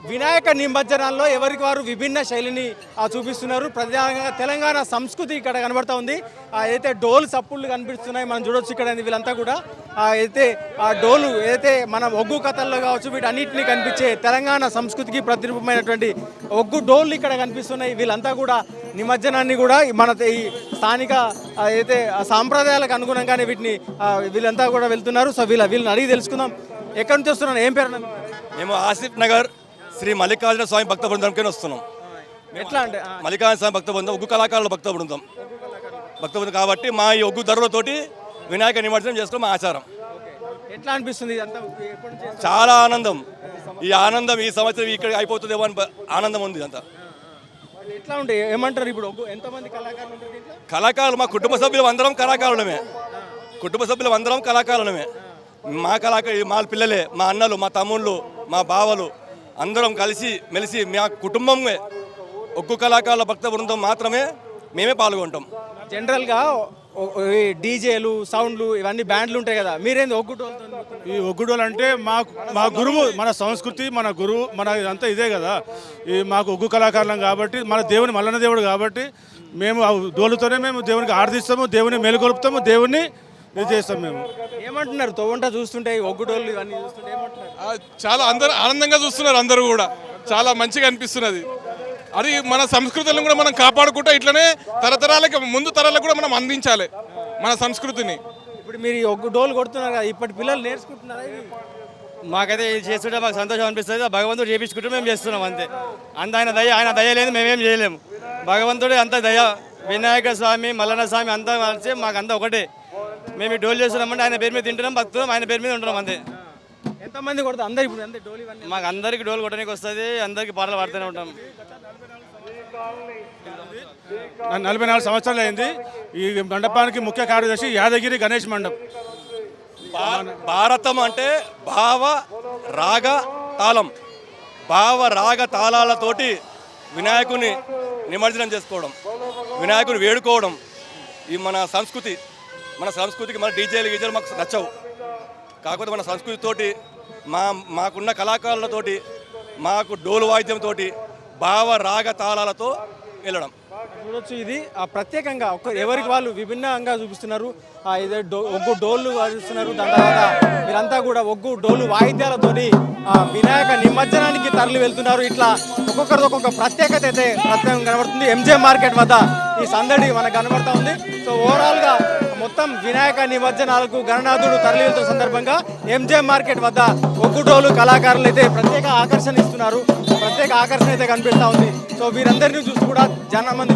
వినాయక నిమజ్జనాల్లో ఎవరికి వారు విభిన్న శైలిని చూపిస్తున్నారు. ప్రధానంగా తెలంగాణ సంస్కృతి ఇక్కడ కనబడుతూ ఉంది. అయితే డోలు సప్పుళ్ళు కనిపిస్తున్నాయి, మనం చూడొచ్చు ఇక్కడ. వీళ్ళంతా కూడా అయితే ఆ డోలు ఏదైతే మన ఒగ్గు కథల్లో కావచ్చు వీటన్నిటిని కనిపించే తెలంగాణ సంస్కృతికి ప్రతిరూపమైనటువంటి ఒగ్గు డోళ్ళు ఇక్కడ కనిపిస్తున్నాయి. వీళ్ళంతా కూడా నిమజ్జనాన్ని కూడా మన ఈ స్థానిక అయితే సాంప్రదాయాలకు అనుగుణంగానే వీటిని వీళ్ళంతా కూడా వెళ్తున్నారు. సో వీళ్ళని అడిగి తెలుసుకుందాం. ఎక్కడి నుంచి వస్తున్నాను, ఏం పేరు? మేము ఆసిఫ్ నగర్ శ్రీ మల్లికార్జున స్వామి భక్త బృందంకి వస్తున్నాం. ఎట్లా అంటే మల్లికార్జున స్వామి భక్త బృందం ఒగ్గు కళాకారుల భక్త బృందం కాబట్టి మా ఈ ఒగ్గు ధరలతోటి వినాయక నిమజ్జనం చేసుకోవడం మా ఆచారం. ఎట్లా అనిపిస్తుంది? చాలా ఆనందం. ఈ ఆనందం ఈ సంవత్సరం ఇక్కడ అయిపోతుందేమో అని ఆనందం ఉంది. అంతా ఎట్లా ఉంటే ఏమంటారు? ఇప్పుడు ఎంతమంది కళాకారులు మా కుటుంబ సభ్యులు అందరం కళాకారులమే. మా పిల్లలే, మా అన్నలు, మా తమ్ముళ్ళు, మా బావలు అందరం కలిసి మెలిసి మా కుటుంబమే ఒగ్గు కళాకారుల భక్త బృందం మాత్రమే మేమే పాల్గొంటాం. జనరల్గా డీజేలు, సౌండ్లు, ఇవన్నీ బ్యాండ్లు ఉంటాయి కదా, మీరేంది ఒగ్గుడోలు? ఈ ఒగ్గుడోలు అంటే మా గురువు, మన సంస్కృతి, మన గురువు, మన ఇదంతా ఇదే కదా. ఈ మాకు ఒగ్గు కళాకారులం కాబట్టి, మన దేవుని మల్లన్న దేవుడు కాబట్టి మేము డోలుతోనే మేము దేవునికి ఆరాధిస్తాము, దేవుని మేలుకొలుపుతాము, దేవుని ఇది చేస్తాం. మేము ఏమంటున్నారు? తోవంట చూస్తుంటే ఒగ్గుడోళ్ళు ఇవన్నీ చూస్తుంటే ఏమంటున్నారు? చాలా అందరూ ఆనందంగా చూస్తున్నారు. అందరూ కూడా చాలా మంచిగా అనిపిస్తున్నది. అది మన సంస్కృతులను కూడా మనం కాపాడుకుంటూ ఇట్లనే తరతరాలకి ముందు తరాలకు కూడా మనం అందించాలి మన సంస్కృతిని. ఇప్పుడు మీరు ఒగ్గు డోలు కొడుతున్నారు కదా, ఇప్పటి పిల్లలు నేర్చుకుంటున్నారా? మాకైతే ఇది చేస్తుంటే మాకు సంతోషం అనిపిస్తుంది. భగవంతుడు చేయించుకుంటూ మేము చేస్తున్నాం అంతే. ఆయన దయ లేదు, మేమేం చేయలేము. భగవంతుడే అంత దయ. వినాయక స్వామి, మల్లన్న స్వామి అంతా కలిసి మాకంతా ఒకటే. మేము డోలు చేస్తున్నామంటే ఆయన పేరు మీద తింటున్నాం, భక్తులం, ఆయన పేరు మీద ఉంటున్నాం అంతే. ఎంతమంది కొడతారు? అందరు ఇప్పుడు అంతే డోలు ఇవన్నీ మాకు అందరికి డోలు కొట్టడానికి వస్తుంది, అందరికి పాటలు పాడుతూనే ఉంటాం. 44 సంవత్సరాలు అయింది. ఈ మండపానికి ముఖ్య కార్యదర్శి యాదగిరి గణేష్ మండప్. భారతం అంటే భావ రాగ తాళం. తాళాలతోటి వినాయకుని నిమజ్జనం చేసుకోవడం, వినాయకుని వేడుకోవడం ఈ మన సంస్కృతికి మన డీజేలు మాకు నచ్చవు. కాకపోతే మన సంస్కృతితోటి మాకున్న కళాకారులతోటి మాకు డోలు వాయిద్యంతో రాగ తాళాలతో వెళ్ళడం చూడొచ్చు. ఇది ప్రత్యేకంగా ఎవరికి వాళ్ళు విభిన్నంగా చూపిస్తున్నారు. ఇదే ఒగ్గు డోళ్ళు వాయిస్తున్నారు. దాని తర్వాత వీరంతా కూడా ఒగ్గు డోలు వాయిద్యాలతోని వినాయక నిమజ్జనానికి తరలి వెళ్తున్నారు. ఇట్లా ఒక్కొక్కరిది ఒక్కొక్క ప్రత్యేకత అయితే ప్రత్యేకంగా కనబడుతుంది. ఎంజే మార్కెట్ వద్ద ఈ సందడి మనకు కనబడుతూ ఉంది. సో ఓవరాల్గా మొత్తం వినాయక నిమజ్జనాలకు గణనాథుడు తరలి వెళ్తున్న సందర్భంగా ఎంజే మార్కెట్ వద్ద ఒగ్గు డోలు కళాకారులు అయితే ప్రత్యేక ఆకర్షణ ఇస్తున్నారు. ప్రత్యేక ఆకర్షణ అయితే కనిపిస్తూ ఉంది. సో వీరందరినీ చూసి కూడా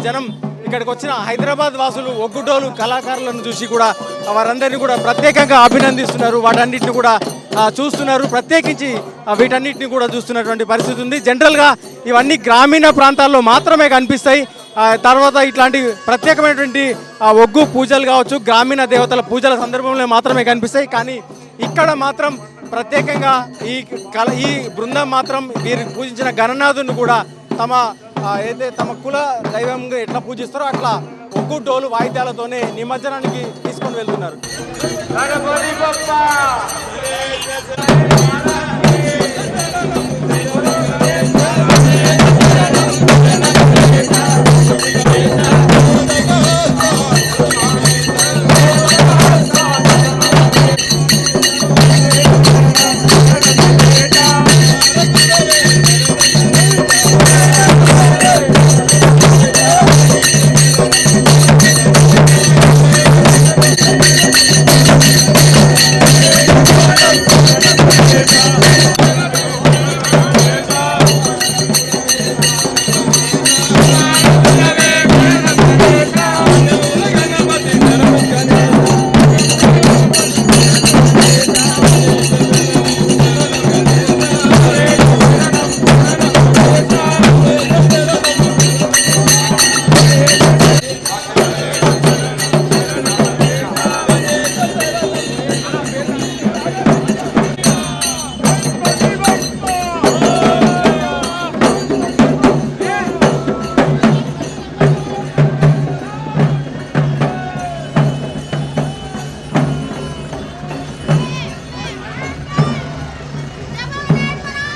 జనం ఇక్కడికి వచ్చిన హైదరాబాద్ వాసులు ఒగ్గు డోలు కళాకారులను చూసి కూడా వారందరినీ కూడా ప్రత్యేకంగా అభినందిస్తున్నారు. వాటన్నిటిని కూడా చూస్తున్నారు. ప్రత్యేకించి వీటన్నిటిని కూడా చూస్తున్నటువంటి పరిస్థితి ఉంది. జనరల్గా ఇవన్నీ గ్రామీణ ప్రాంతాల్లో మాత్రమే కనిపిస్తాయి. తర్వాత ఇట్లాంటి ప్రత్యేకమైనటువంటి ఒగ్గు పూజలు కావచ్చు, గ్రామీణ దేవతల పూజల సందర్భంలో మాత్రమే కనిపిస్తాయి. కానీ ఇక్కడ మాత్రం ప్రత్యేకంగా ఈ బృందం మాత్రం వీరు పూజించిన గణనాథుని కూడా తమ కుల దైవంగా ఎట్లా పూజిస్తారో అట్లా ఒగ్గు డోలు వాయిద్యాలతోనే నిమజ్జనానికి తీసుకొని వెళ్తున్నారు.